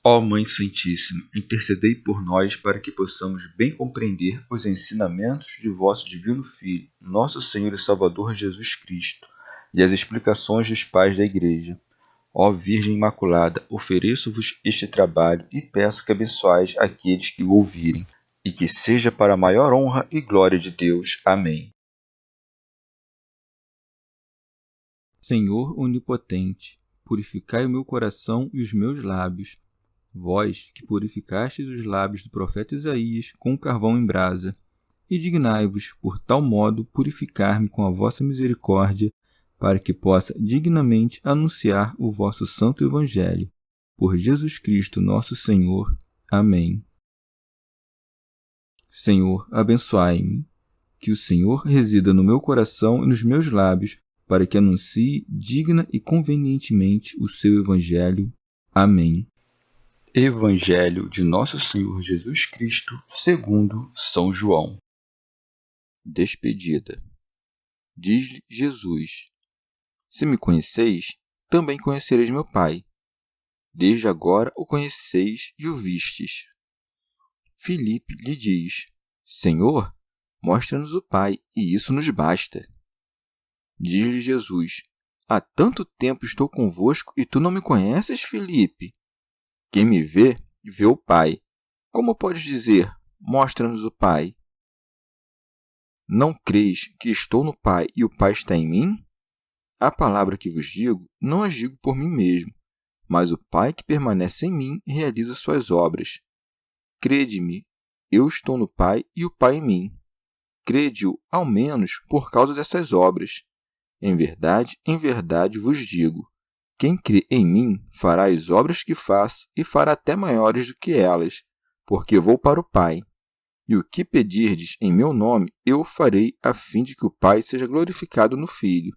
Ó Mãe Santíssima, intercedei por nós para que possamos bem compreender os ensinamentos de vosso Divino Filho, nosso Senhor e Salvador Jesus Cristo, e as explicações dos pais da Igreja. Ó Virgem Imaculada, ofereço-vos este trabalho e peço que abençoais aqueles que o ouvirem, e que seja para a maior honra e glória de Deus. Amém. Senhor onipotente, purificai o meu coração e os meus lábios. Vós, que purificastes os lábios do profeta Isaías com carvão em brasa, e dignai-vos, por tal modo, purificar-me com a vossa misericórdia, para que possa dignamente anunciar o vosso santo Evangelho. Por Jesus Cristo nosso Senhor. Amém. Senhor, abençoai-me. Que o Senhor resida no meu coração e nos meus lábios, para que anuncie digna e convenientemente o seu Evangelho. Amém. Evangelho de Nosso Senhor Jesus Cristo, segundo São João. Despedida. Diz-lhe Jesus: Se me conheceis, também conhecereis meu Pai. Desde agora o conheceis e o vistes. Filipe lhe diz: Senhor, mostra-nos o Pai, e isso nos basta. Diz-lhe Jesus: Há tanto tempo estou convosco e tu não me conheces, Filipe? Quem me vê, vê o Pai. Como podes dizer, mostra-nos o Pai? Não creis que estou no Pai e o Pai está em mim? A palavra que vos digo, não as digo por mim mesmo, mas o Pai que permanece em mim realiza suas obras. Crede-me, eu estou no Pai e o Pai em mim. Crede-o, ao menos, por causa dessas obras. Em verdade vos digo, quem crê em mim fará as obras que faço e fará até maiores do que elas, porque vou para o Pai. E o que pedirdes em meu nome, eu o farei, a fim de que o Pai seja glorificado no Filho.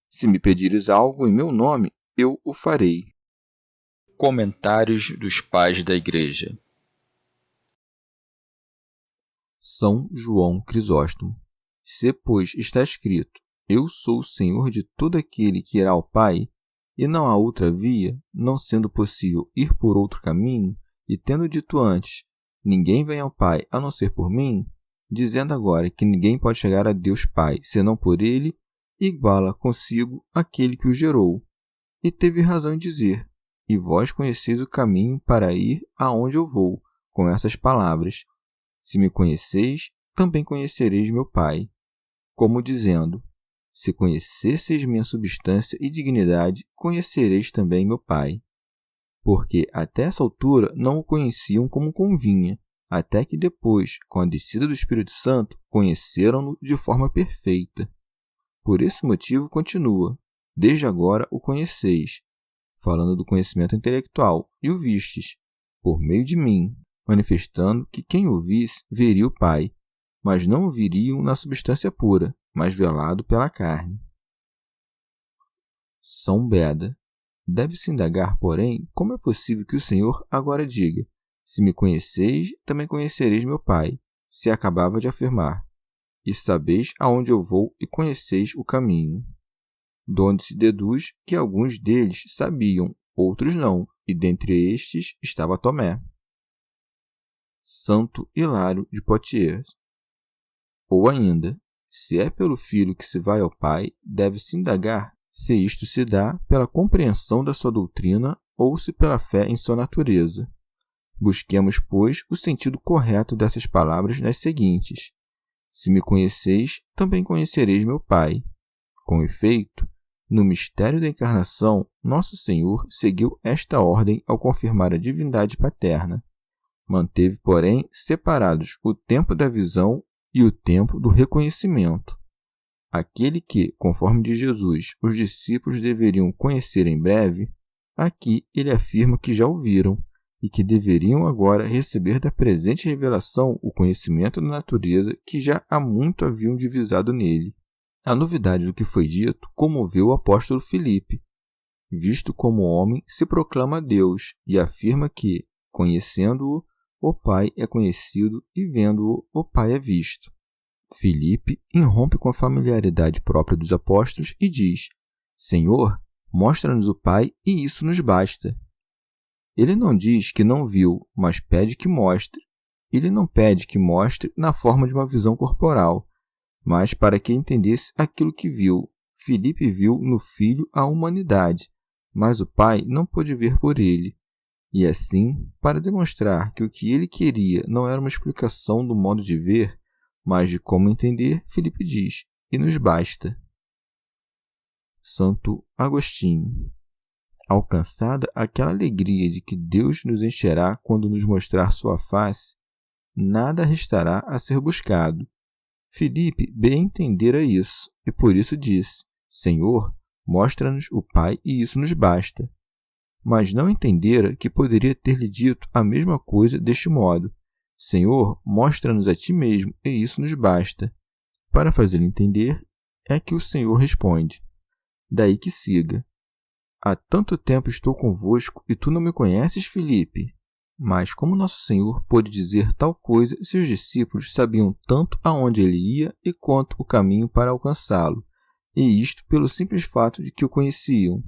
Se me pedires algo em meu nome, eu o farei. Comentários dos Pais da Igreja. São João Crisóstomo. Se, pois, está escrito: Eu sou o Senhor de todo aquele que irá ao Pai, e não há outra via, não sendo possível ir por outro caminho, e tendo dito antes: Ninguém vem ao Pai a não ser por mim, dizendo agora que ninguém pode chegar a Deus Pai senão por ele, iguala consigo aquele que o gerou. E teve razão em dizer: E vós conheceis o caminho para ir aonde eu vou, com essas palavras: Se me conheceis, também conhecereis meu Pai. Como dizendo: Se conhecesseis minha substância e dignidade, conhecereis também meu Pai. Porque até essa altura não o conheciam como convinha, até que depois, com a descida do Espírito Santo, conheceram-no de forma perfeita. Por esse motivo continua: Desde agora o conheceis, falando do conhecimento intelectual, e o vistes, por meio de mim, manifestando que quem o visse veria o Pai, mas não o viriam na substância pura, mas velado pela carne. São Beda. Deve-se indagar, porém, como é possível que o Senhor agora diga: Se me conheceis, também conhecereis meu Pai, se acabava de afirmar: E sabeis aonde eu vou e conheceis o caminho. Donde se deduz que alguns deles sabiam, outros não, e dentre estes estava Tomé. Santo Hilário de Poitiers. Ou ainda, se é pelo Filho que se vai ao Pai, deve-se indagar se isto se dá pela compreensão da sua doutrina ou se pela fé em sua natureza. Busquemos, pois, o sentido correto dessas palavras nas seguintes: Se me conheceis, também conhecereis meu Pai. Com efeito, no mistério da encarnação, Nosso Senhor seguiu esta ordem ao confirmar a divindade paterna. Manteve, porém, separados o tempo da visão e o tempo do reconhecimento. Aquele que, conforme diz Jesus, os discípulos deveriam conhecer em breve, aqui ele afirma que já o viram e que deveriam agora receber da presente revelação o conhecimento da natureza que já há muito haviam divisado nele. A novidade do que foi dito comoveu o apóstolo Filipe. Visto como homem, se proclama Deus e afirma que, conhecendo-o, o Pai é conhecido e vendo-o, o Pai é visto. Filipe irrompe com a familiaridade própria dos apóstolos e diz: Senhor, mostra-nos o Pai e isso nos basta. Ele não diz que não viu, mas pede que mostre. Ele não pede que mostre na forma de uma visão corporal, mas para que entendesse aquilo que viu. Filipe viu no Filho a humanidade, mas o Pai não pôde ver por ele. E assim, para demonstrar que o que ele queria não era uma explicação do modo de ver, mas de como entender, Filipe diz: e nos basta. Santo Agostinho. Alcançada aquela alegria de que Deus nos encherá quando nos mostrar sua face, nada restará a ser buscado. Filipe bem entendera isso, e por isso disse: Senhor, mostra-nos o Pai, e isso nos basta. Mas não entendera que poderia ter-lhe dito a mesma coisa deste modo: Senhor, mostra-nos a ti mesmo, e isso nos basta. Para fazê-lo entender, é que o Senhor responde: daí que siga. Há tanto tempo estou convosco, e tu não me conheces, Filipe? Mas como nosso Senhor pôde dizer tal coisa se os discípulos sabiam tanto aonde ele ia e quanto o caminho para alcançá-lo, e isto pelo simples fato de que o conheciam?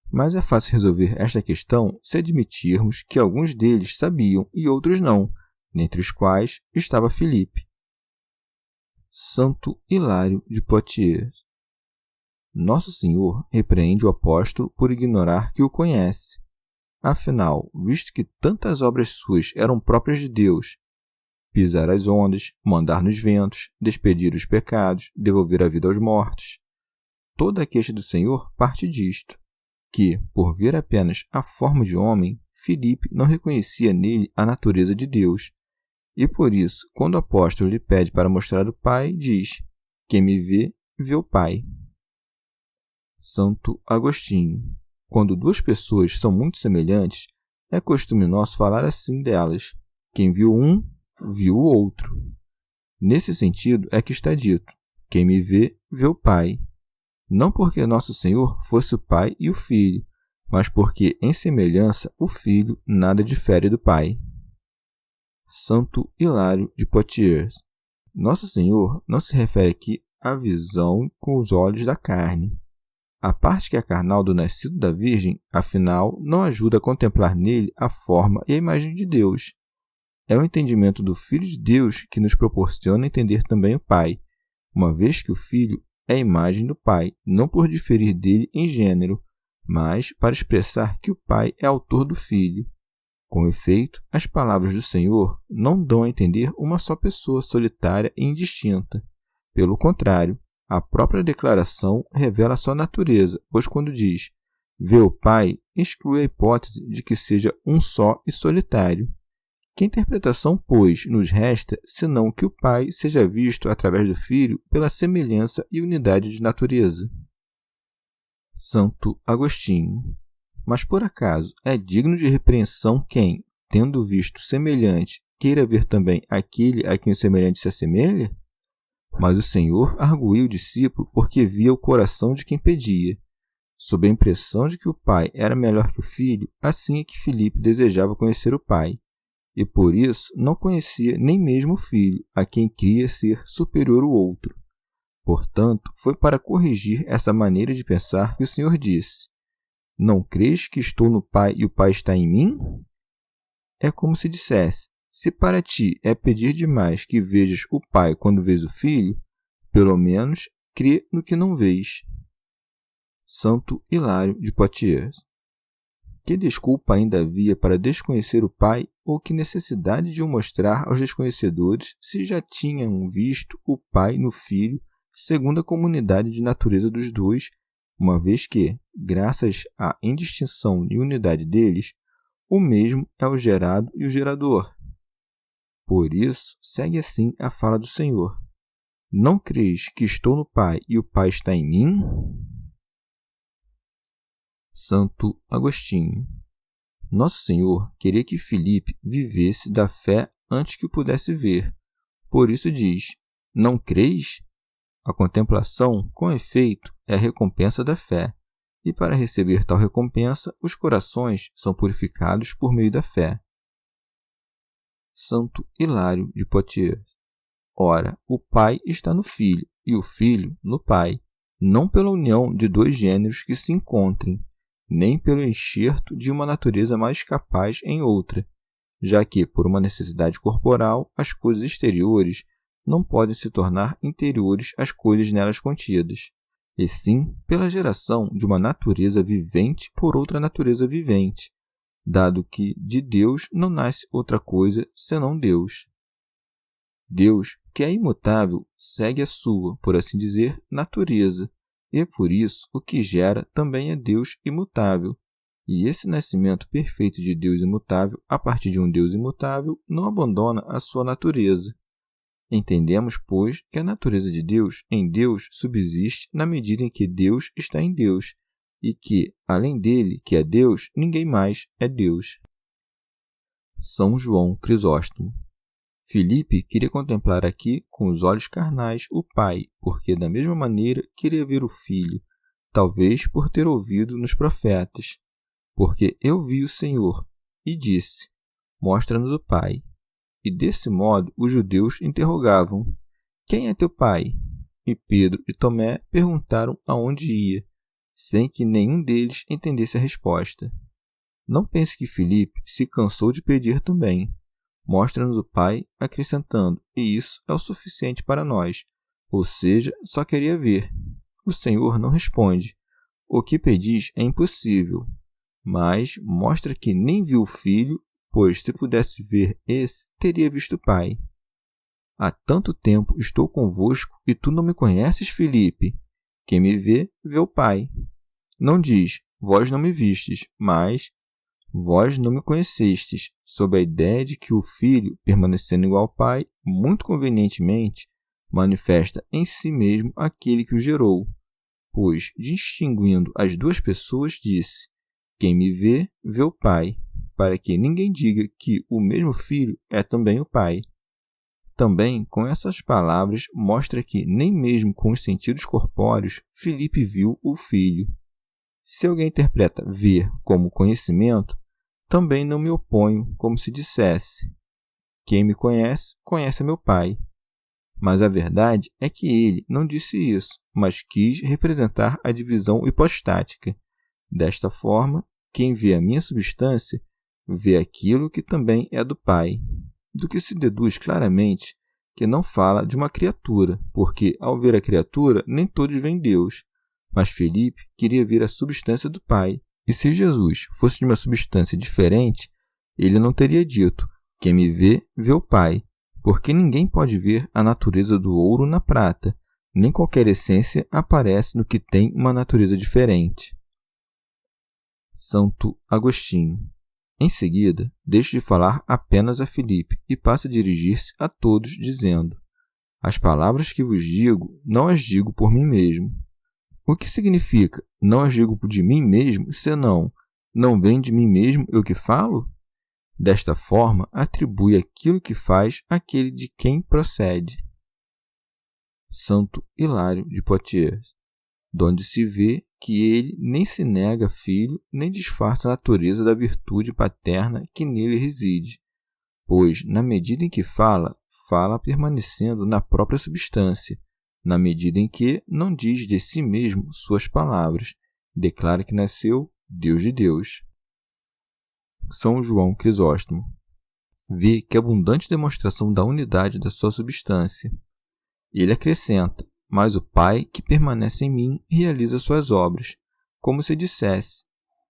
Mas é fácil resolver esta questão se admitirmos que alguns deles sabiam e outros não, dentre os quais estava Filipe. Santo Hilário de Poitiers. Nosso Senhor repreende o apóstolo por ignorar que o conhece. Afinal, visto que tantas obras suas eram próprias de Deus, pisar as ondas, mandar nos ventos, despedir os pecados, devolver a vida aos mortos, toda a queixa do Senhor parte disto, que, por ver apenas a forma de homem, Filipe não reconhecia nele a natureza de Deus, e por isso, quando o apóstolo lhe pede para mostrar o Pai, diz: quem me vê, vê o Pai. Santo Agostinho. Quando duas pessoas são muito semelhantes, é costume nosso falar assim delas: quem viu um, viu o outro. Nesse sentido é que está dito: quem me vê, vê o Pai. Não porque nosso Senhor fosse o Pai e o Filho, mas porque, em semelhança, o Filho nada difere do Pai. Santo Hilário de Poitiers. Nosso Senhor não se refere aqui à visão com os olhos da carne. A parte que é carnal do nascido da Virgem, afinal, não ajuda a contemplar nele a forma e a imagem de Deus. É o entendimento do Filho de Deus que nos proporciona entender também o Pai, uma vez que o Filho é a imagem do Pai, não por diferir dele em gênero, mas para expressar que o Pai é autor do Filho. Com efeito, as palavras do Senhor não dão a entender uma só pessoa solitária e indistinta. Pelo contrário, a própria declaração revela sua natureza, pois quando diz vê o Pai, exclui a hipótese de que seja um só e solitário. Que interpretação, pois, nos resta, senão que o Pai seja visto através do Filho pela semelhança e unidade de natureza? Santo Agostinho. Mas por acaso é digno de repreensão quem, tendo visto semelhante, queira ver também aquele a quem o semelhante se assemelha? Mas o Senhor arguiu o discípulo porque via o coração de quem pedia. Sob a impressão de que o Pai era melhor que o Filho, assim é que Filipe desejava conhecer o Pai, e por isso não conhecia nem mesmo o Filho, a quem cria ser superior ao outro. Portanto, foi para corrigir essa maneira de pensar que o Senhor disse: não crês que estou no Pai e o Pai está em mim? É como se dissesse: se para ti é pedir demais que vejas o Pai quando vês o Filho, pelo menos crê no que não vês. Santo Hilário de Poitiers. Que desculpa ainda havia para desconhecer o Pai, ou que necessidade de o mostrar aos desconhecedores se já tinham visto o Pai no Filho, segundo a comunidade de natureza dos dois, uma vez que, graças à indistinção e unidade deles, o mesmo é o gerado e o gerador. Por isso, segue assim a fala do Senhor: não crês que estou no Pai e o Pai está em mim? Santo Agostinho. Nosso Senhor queria que Filipe vivesse da fé antes que o pudesse ver. Por isso diz: não crês? A contemplação, com efeito, é a recompensa da fé, e para receber tal recompensa, os corações são purificados por meio da fé. Santo Hilário de Poitiers. Ora, o Pai está no Filho, e o Filho no Pai, não pela união de dois gêneros que se encontrem, nem pelo enxerto de uma natureza mais capaz em outra, já que, por uma necessidade corporal, as coisas exteriores não podem se tornar interiores às coisas nelas contidas, e sim pela geração de uma natureza vivente por outra natureza vivente, dado que de Deus não nasce outra coisa senão Deus. Deus, que é imutável, segue a sua, por assim dizer, natureza, e por isso o que gera também é Deus imutável. E esse nascimento perfeito de Deus imutável, a partir de um Deus imutável, não abandona a sua natureza. Entendemos, pois, que a natureza de Deus em Deus subsiste na medida em que Deus está em Deus, e que, além dele, que é Deus, ninguém mais é Deus. São João Crisóstomo. Filipe queria contemplar aqui com os olhos carnais o Pai, porque da mesma maneira queria ver o Filho, talvez por ter ouvido nos profetas. Porque eu vi o Senhor, e disse, mostra-nos o Pai. E desse modo os judeus interrogavam, quem é teu Pai? E Pedro e Tomé perguntaram aonde ia, sem que nenhum deles entendesse a resposta. Não pense que Filipe se cansou de pedir também. Mostra-nos o Pai, acrescentando, e isso é o suficiente para nós. Ou seja, só queria ver. O Senhor não responde. O que pedis é impossível. Mas mostra que nem viu o Filho, pois se pudesse ver esse, teria visto o Pai. Há tanto tempo estou convosco e tu não me conheces, Filipe? Quem me vê, vê o Pai. Não diz, vós não me vistes, mas vós não me conhecestes, sob a ideia de que o Filho, permanecendo igual ao Pai, muito convenientemente, manifesta em si mesmo aquele que o gerou. Pois, distinguindo as duas pessoas, disse, quem me vê, vê o Pai, para que ninguém diga que o mesmo Filho é também o Pai. Também, com essas palavras, mostra que, nem mesmo com os sentidos corpóreos, Filipe viu o Filho. Se alguém interpreta ver como conhecimento, também não me oponho, como se dissesse, quem me conhece, conhece meu Pai. Mas a verdade é que ele não disse isso, mas quis representar a divisão hipostática. Desta forma, quem vê a minha substância, vê aquilo que também é do Pai, do que se deduz claramente que não fala de uma criatura, porque, ao ver a criatura, nem todos veem Deus. Mas Filipe queria ver a substância do Pai, e se Jesus fosse de uma substância diferente, ele não teria dito, quem me vê, vê o Pai, porque ninguém pode ver a natureza do ouro na prata, nem qualquer essência aparece no que tem uma natureza diferente. Santo Agostinho. Em seguida, deixa de falar apenas a Filipe e passa a dirigir-se a todos, dizendo, as palavras que vos digo, não as digo por mim mesmo. O que significa, não as digo de mim mesmo, senão, não vem de mim mesmo eu que falo? Desta forma, atribui aquilo que faz àquele de quem procede. Santo Hilário de Poitiers, donde se vê que ele nem se nega filho, nem disfarça a natureza da virtude paterna que nele reside, pois, na medida em que fala, fala permanecendo na própria substância, na medida em que não diz de si mesmo suas palavras, declara que nasceu Deus de Deus. São João Crisóstomo. Vê que abundante demonstração da unidade da sua substância. Ele acrescenta, mas o Pai que permanece em mim realiza suas obras, como se dissesse,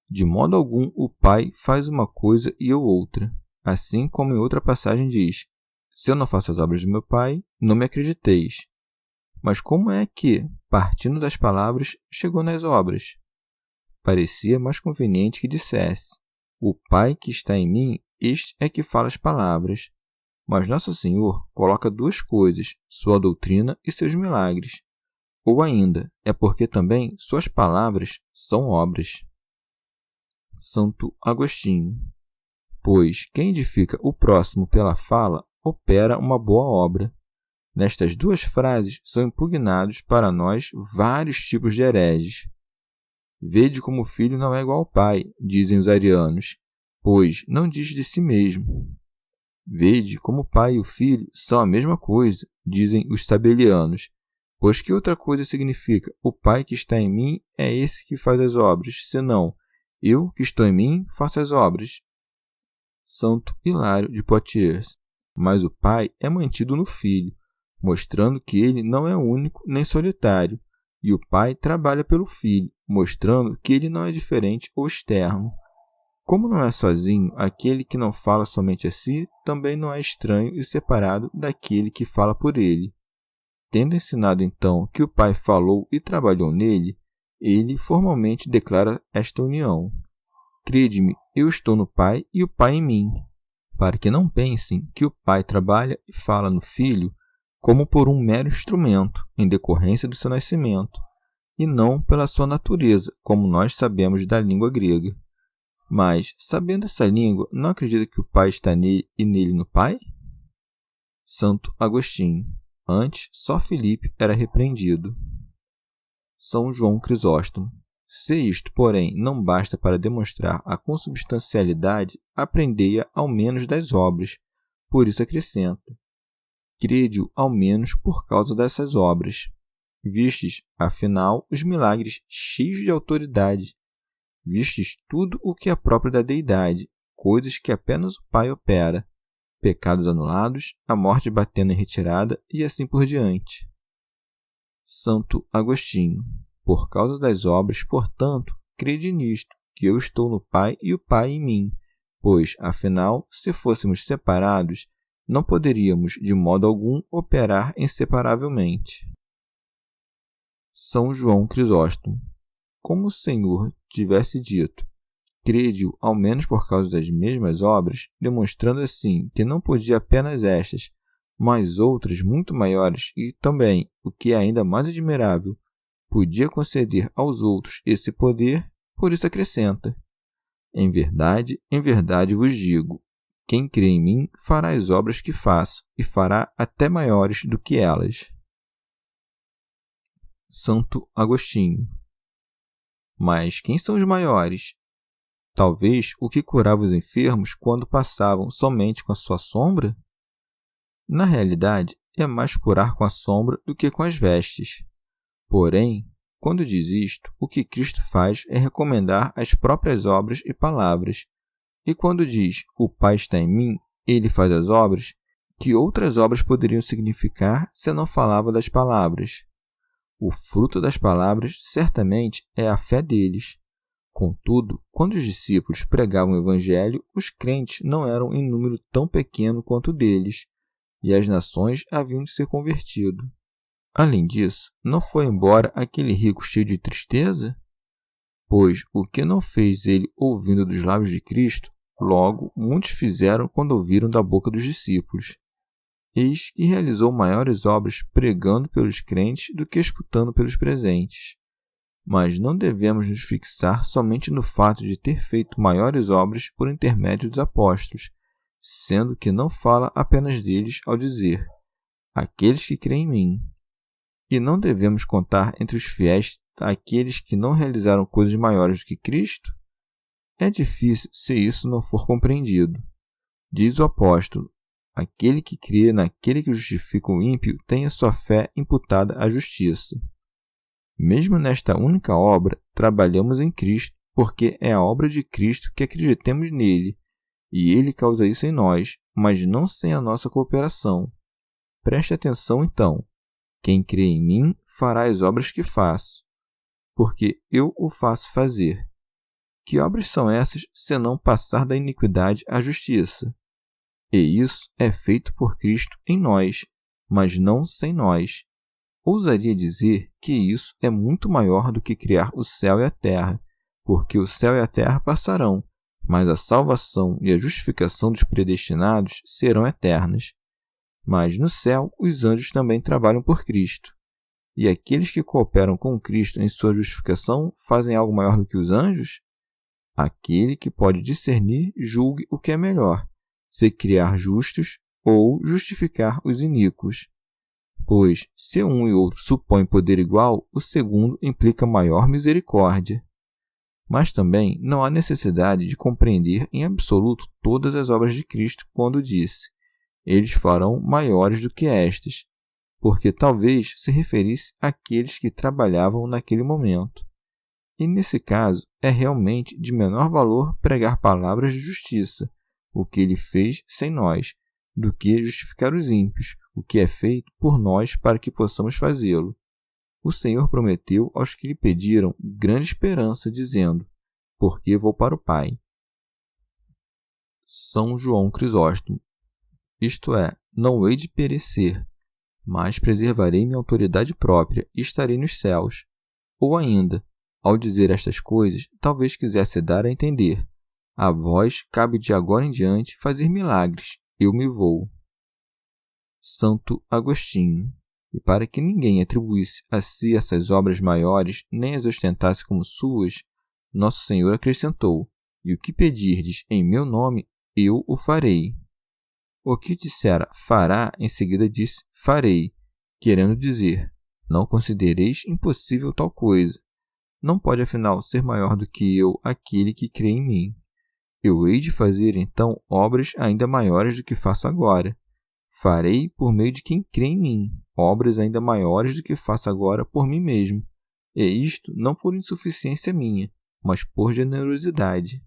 de modo algum o Pai faz uma coisa e eu outra, assim como em outra passagem diz, se eu não faço as obras do meu Pai, não me acrediteis. Mas como é que, partindo das palavras, chegou nas obras? Parecia mais conveniente que dissesse, o Pai que está em mim, este é que fala as palavras. Mas Nosso Senhor coloca duas coisas, sua doutrina e seus milagres. Ou ainda, é porque também suas palavras são obras. Santo Agostinho. Pois quem edifica o próximo pela fala, opera uma boa obra. Nestas duas frases são impugnados para nós vários tipos de hereges. Vede como o filho não é igual ao pai, dizem os arianos, pois não diz de si mesmo. Vede como o pai e o filho são a mesma coisa, dizem os sabelianos, pois que outra coisa significa o pai que está em mim é esse que faz as obras, senão eu que estou em mim faço as obras. Santo Hilário de Poitiers. Mas o Pai é mantido no Filho, mostrando que ele não é único nem solitário, e o Pai trabalha pelo Filho, mostrando que ele não é diferente ou externo. Como não é sozinho, aquele que não fala somente a si, também não é estranho e separado daquele que fala por ele. Tendo ensinado então que o Pai falou e trabalhou nele, ele formalmente declara esta união. Crede-me, eu estou no Pai e o Pai em mim, para que não pensem que o Pai trabalha e fala no Filho como por um mero instrumento, em decorrência do seu nascimento, e não pela sua natureza, como nós sabemos da língua grega. Mas, sabendo essa língua, não acredita que o Pai está nele e nele no Pai? Santo Agostinho. Antes, só Filipe era repreendido. São João Crisóstomo. Se isto, porém, não basta para demonstrar a consubstancialidade, aprendei-a ao menos das obras. Por isso acrescenta: crede-o ao menos por causa dessas obras. Vistes, afinal, os milagres cheios de autoridade. Vistes tudo o que é próprio da deidade, coisas que apenas o Pai opera, pecados anulados, a morte batendo em retirada e assim por diante. Santo Agostinho. Por causa das obras, portanto, crede nisto, que eu estou no Pai e o Pai em mim, pois, afinal, se fôssemos separados, não poderíamos, de modo algum, operar inseparavelmente. São João Crisóstomo. Como o Senhor tivesse dito, crede-o ao menos por causa das mesmas obras, demonstrando assim que não podia apenas estas, mas outras muito maiores e também, o que é ainda mais admirável, podia conceder aos outros esse poder, por isso acrescenta: em verdade vos digo, quem crê em mim fará as obras que faço, e fará até maiores do que elas. Santo Agostinho. Mas quem são os maiores? Talvez o que curava os enfermos quando passavam somente com a sua sombra? Na realidade, é mais curar com a sombra do que com as vestes. Porém, quando diz isto, o que Cristo faz é recomendar as próprias obras e palavras. E quando diz, o Pai está em mim, ele faz as obras, que outras obras poderiam significar se não falava das palavras? O fruto das palavras, certamente, é a fé deles. Contudo, quando os discípulos pregavam o Evangelho, os crentes não eram em número tão pequeno quanto o deles, e as nações haviam de ser convertido. Além disso, não foi embora aquele rico cheio de tristeza? Pois o que não fez ele ouvindo dos lábios de Cristo, logo muitos fizeram quando ouviram da boca dos discípulos. Eis que realizou maiores obras pregando pelos crentes do que escutando pelos presentes. Mas não devemos nos fixar somente no fato de ter feito maiores obras por intermédio dos apóstolos, sendo que não fala apenas deles ao dizer, aqueles que creem em mim. E não devemos contar entre os fiéis aqueles que não realizaram coisas maiores do que Cristo? É difícil se isso não for compreendido. Diz o apóstolo, aquele que crê naquele que justifica o ímpio tem a sua fé imputada à justiça. Mesmo nesta única obra, trabalhamos em Cristo, porque é a obra de Cristo que acreditemos nele, e ele causa isso em nós, mas não sem a nossa cooperação. Preste atenção, então. Quem crê em mim fará as obras que faço, porque eu o faço fazer. Que obras são essas, senão passar da iniquidade à justiça? E isso é feito por Cristo em nós, mas não sem nós. Ousaria dizer que isso é muito maior do que criar o céu e a terra, porque o céu e a terra passarão, mas a salvação e a justificação dos predestinados serão eternas. Mas no céu os anjos também trabalham por Cristo. E aqueles que cooperam com Cristo em sua justificação fazem algo maior do que os anjos? Aquele que pode discernir julgue o que é melhor, se criar justos ou justificar os iníquos. Pois, se um e outro supõem poder igual, o segundo implica maior misericórdia. Mas também não há necessidade de compreender em absoluto todas as obras de Cristo quando disse, eles farão maiores do que estas, porque talvez se referisse àqueles que trabalhavam naquele momento. E nesse caso, é realmente de menor valor pregar palavras de justiça, o que ele fez sem nós, do que justificar os ímpios, o que é feito por nós para que possamos fazê-lo. O Senhor prometeu aos que lhe pediram grande esperança, dizendo: porque vou para o Pai. São João Crisóstomo. Isto é, não hei de perecer, mas preservarei minha autoridade própria e estarei nos céus. Ou ainda, ao dizer estas coisas, talvez quisesse dar a entender: a vós cabe de agora em diante fazer milagres, eu me vou. Santo Agostinho. E para que ninguém atribuísse a si essas obras maiores, nem as ostentasse como suas, Nosso Senhor acrescentou: e o que pedirdes em meu nome, eu o farei. O que dissera fará, em seguida disse farei, querendo dizer: não considereis impossível tal coisa. Não pode afinal ser maior do que eu aquele que crê em mim. Eu hei de fazer então obras ainda maiores do que faço agora. Farei por meio de quem crê em mim, obras ainda maiores do que faço agora por mim mesmo. E isto não por insuficiência minha, mas por generosidade.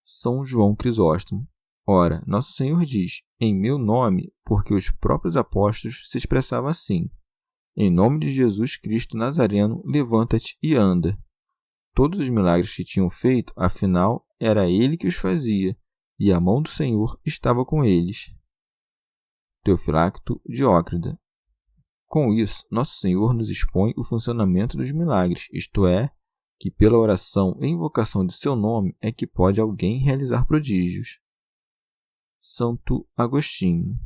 São João Crisóstomo. Ora, Nosso Senhor diz, em meu nome, porque os próprios apóstolos se expressavam assim: em nome de Jesus Cristo Nazareno, levanta-te e anda. Todos os milagres que tinham feito, afinal, era ele que os fazia, e a mão do Senhor estava com eles. Teofilacto Diócrida. Com isso, Nosso Senhor nos expõe o funcionamento dos milagres, isto é, que pela oração e invocação de seu nome é que pode alguém realizar prodígios. Santo Agostinho.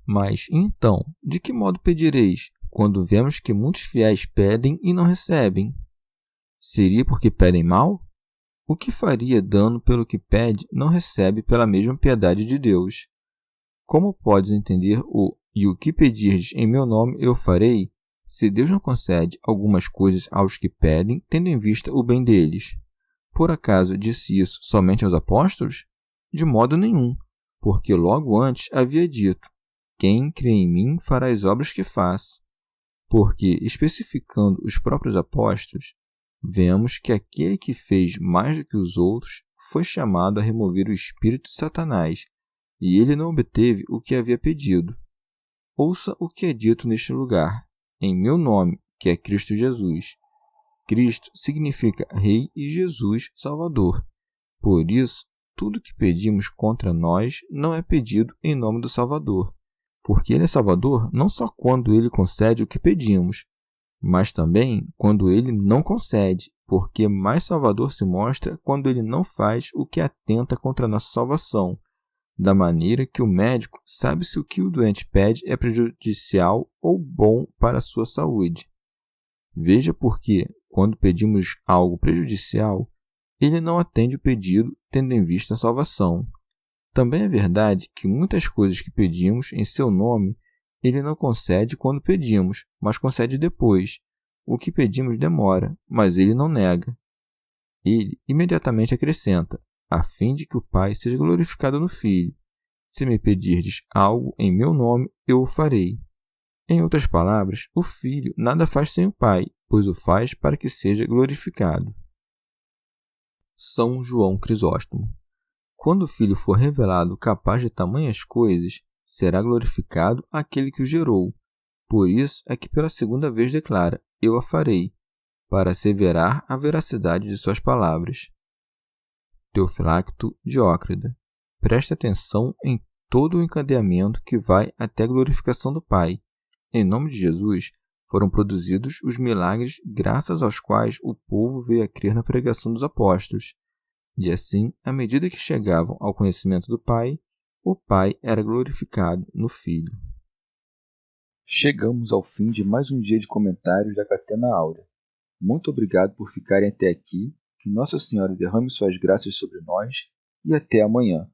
Mas, então, de que modo pedireis, quando vemos que muitos fiéis pedem e não recebem? Seria porque pedem mal? O que faria dano pelo que pede não recebe pela mesma piedade de Deus? Como podes entender o "e o que pedirdes em meu nome eu farei", se Deus não concede algumas coisas aos que pedem, tendo em vista o bem deles? Por acaso disse isso somente aos apóstolos? De modo nenhum, porque logo antes havia dito: quem crê em mim fará as obras que faço. Porque, especificando os próprios apóstolos, vemos que aquele que fez mais do que os outros foi chamado a remover o espírito de Satanás, e ele não obteve o que havia pedido. Ouça o que é dito neste lugar: em meu nome, que é Cristo Jesus. Cristo significa Rei e Jesus, Salvador. Por isso, tudo que pedimos contra nós não é pedido em nome do Salvador, porque ele é Salvador não só quando ele concede o que pedimos, mas também quando ele não concede, porque mais Salvador se mostra quando ele não faz o que atenta contra a nossa salvação, da maneira que o médico sabe se o que o doente pede é prejudicial ou bom para a sua saúde. Veja porque, quando pedimos algo prejudicial, ele não atende o pedido tendo em vista a salvação. Também é verdade que muitas coisas que pedimos em seu nome, ele não concede quando pedimos, mas concede depois. O que pedimos demora, mas ele não nega. Ele imediatamente acrescenta: a fim de que o Pai seja glorificado no Filho. Se me pedirdes algo em meu nome, eu o farei. Em outras palavras, o Filho nada faz sem o Pai, pois o faz para que seja glorificado. São João Crisóstomo. Quando o Filho for revelado capaz de tamanhas coisas, será glorificado aquele que o gerou. Por isso é que pela segunda vez declara: eu a farei, para asseverar a veracidade de suas palavras. Teofilacto Diócrida. Preste atenção em todo o encadeamento que vai até a glorificação do Pai. Em nome de Jesus, foram produzidos os milagres graças aos quais o povo veio a crer na pregação dos apóstolos. E assim, à medida que chegavam ao conhecimento do Pai, o Pai era glorificado no Filho. Chegamos ao fim de mais um dia de comentários da Catena Áurea. Muito obrigado por ficarem até aqui, que Nossa Senhora derrame suas graças sobre nós e até amanhã.